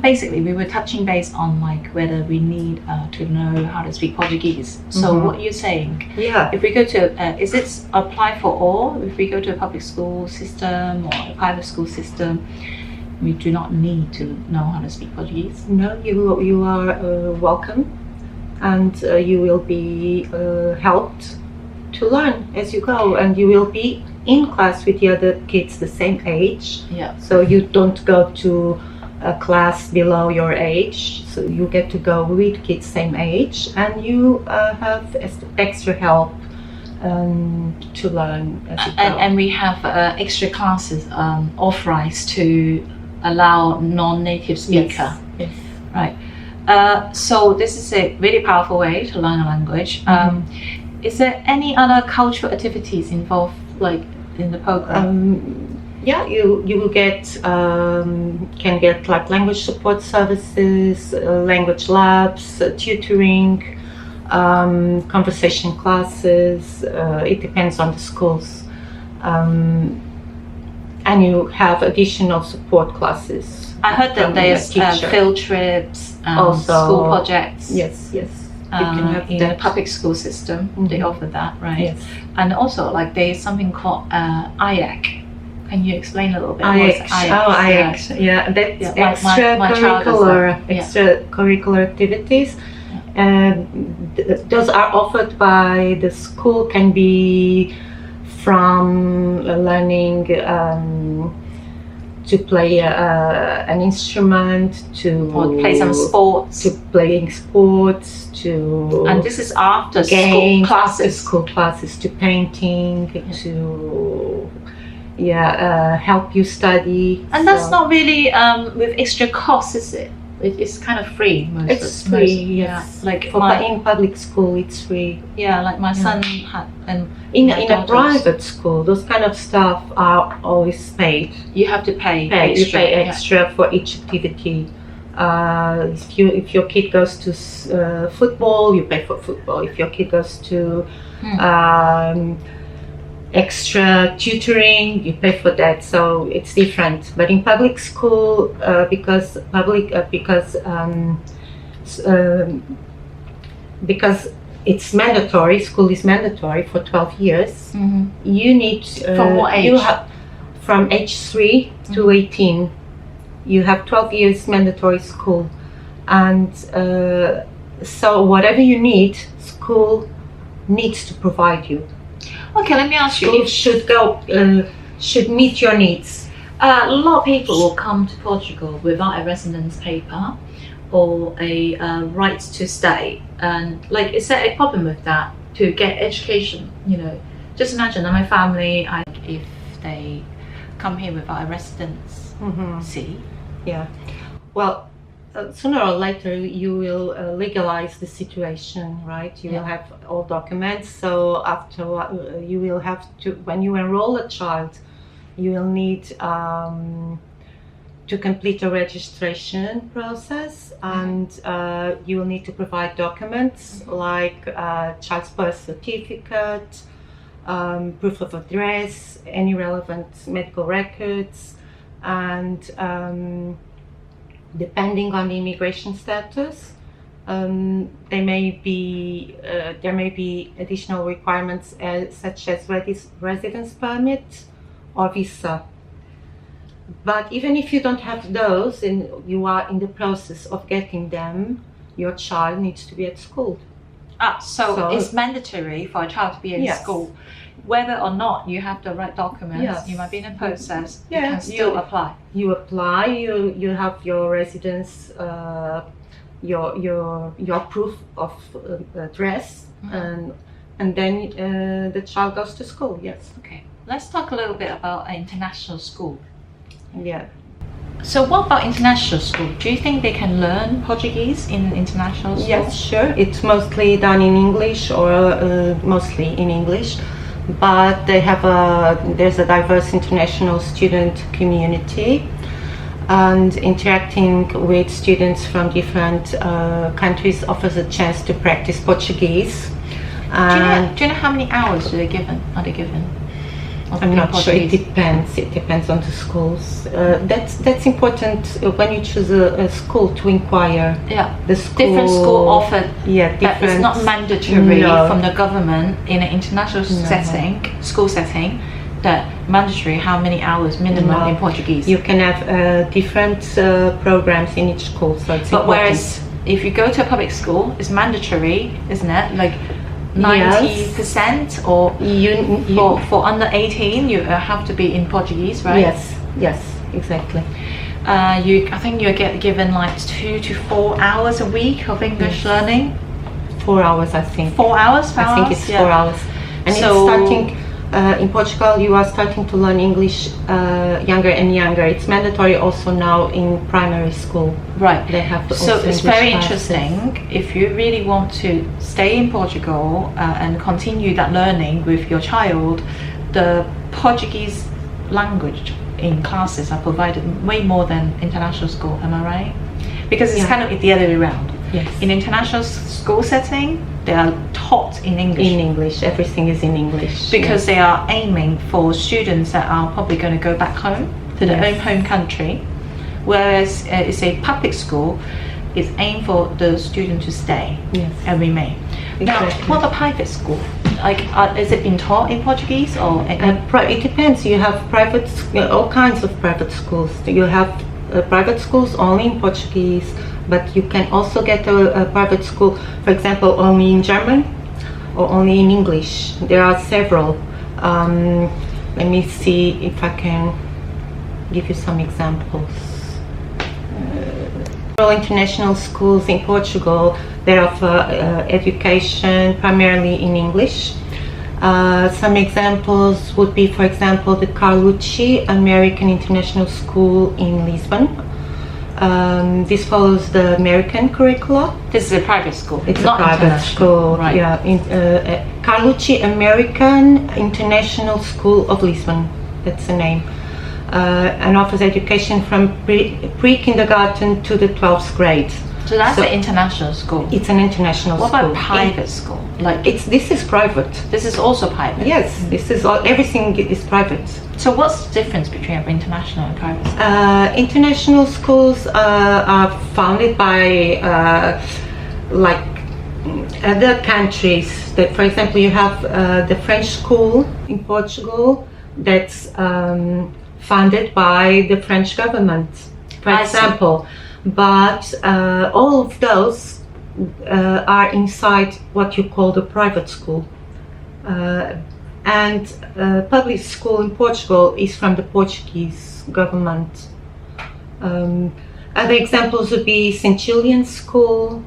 basically we were touching base on like whether we need to know how to speak Portuguese. So what you're saying, if we go to, is it apply for all? If we go to a public school system or a private school system, we do not need to know how to speak Portuguese? No, you are welcome, and you will be helped to learn as you go, and you will be in class with the other kids the same age. So you don't go to a class below your age, so you get to go with kids same age, and you have extra help to learn as you go. And we have extra classes authorized to allow non-native speaker. Yes. Right. So this is a really powerful way to learn a language. Is there any other cultural activities involved, like in the program? You will get can get like language support services, language labs, tutoring, conversation classes. It depends on the schools, and you have additional support classes. I heard that there's field trips, also school projects. Yes. You can have in the public school system. They offer that, right? Yes. And also, like there's something called IAC. Can you explain a little bit? IAC. IAC. Yeah, that's extracurricular activities. Those are offered by the school. Can be from learning to play an instrument, to play some sports, to playing sports, to and this is after games, school classes. After school classes, to painting, to help you study. And that's not really with extra cost, is it? It's kind of free. It's free. Yes. Like in public school, it's free. Yeah, like my son had, and in a private school, those kind of stuff are always paid. You have to pay. You pay extra for each activity. If your kid goes to football, you pay for football. If your kid goes to extra tutoring, you pay for that. So it's different. But in public school, because it's mandatory, school is mandatory for 12 years. You need from what age? You have from age 3 to 18. You have 12 years mandatory school, and so whatever you need, school needs to provide you. Okay, let me ask you. Should meet your needs. A lot of people will come to Portugal without a residence paper or a right to stay, and like, is there a problem with that to get education? You know, just imagine that my family, if they come here without a residence, Well, sooner or later you will legalize the situation, right? You will have all documents. So after you will have to, when you enroll a child, you will need to complete a registration process, and you will need to provide documents like child's birth certificate, proof of address, any relevant medical records, and depending on the immigration status, there may be additional requirements such as residence permit or visa. But even if you don't have those and you are in the process of getting them, your child needs to be at school. So it's mandatory for a child to be in school. Whether or not you have the right documents, you might be in a process, you can still apply. You apply, you have your residence, your proof of address, and then the child goes to school, yes. Okay, let's talk a little bit about an international school. Yeah. So what about international school? Do you think they can learn Portuguese in international school? Yes, sure. It's mostly done in English, or mostly in English. But there's a diverse international student community, and interacting with students from different countries offers a chance to practice Portuguese. Do you know how many hours are they given? I'm not sure. It Portuguese? depends on the schools. That's important when you choose a school to inquire. Yeah, the school, different school offered. Yeah, But different. it's not mandatory No. from the government in an international setting, school setting, that mandatory how many hours minimum in Portuguese. You can have different programs in each school, so it's But important. whereas if you go to a public school, it's mandatory, isn't it? Like 90% or for under 18, you have to be in Portuguese, right? Yes, exactly. I think you get given like 2 to 4 hours a week of English learning. 4 hours, I think. 4 hours? I think it's 4 hours. And So- it's starting in Portugal. You are starting to learn English younger and younger. It's mandatory also now in primary school. Right. They have to So also it's English very classes. interesting. If you really want to stay in Portugal and continue that learning with your child, the Portuguese language in classes are provided way more than international school. Am I right? Because it's kind of the other way around. Yes. In international school setting, they are taught in English. In English, everything is in English. Because they are aiming for students that are probably going to go back home to their own home country, whereas it's a public school, it's aimed for the student to stay and remain. Now, Exactly. what about private school? Like, is it being taught in Portuguese or? It depends. You have all kinds of private schools. You have private schools only in Portuguese, but you can also get a private school, for example, only in German or only in English. There are several. Let me see if I can give you some examples. International schools in Portugal, they offer education primarily in English. Some examples would be, for example, the Carlucci American International School in Lisbon. This follows the American curricula. This is a private school. It's not a private international. school. Right. Yeah, Carlucci American International School of Lisbon. That's the name. And offers education from pre-kindergarten to the 12th grade. So that's an international school. It's an international What school. about private school? Like, This is private. this is also private. Yes, this is all. Everything is private. So what's the difference between international and private school? International schools are founded by like other countries. That, for example, you have the French school in Portugal that's funded by the French government, for I see. example. But all of those are inside what you call the private school. And public school in Portugal is from the Portuguese government. Other examples would be St. Julian's School,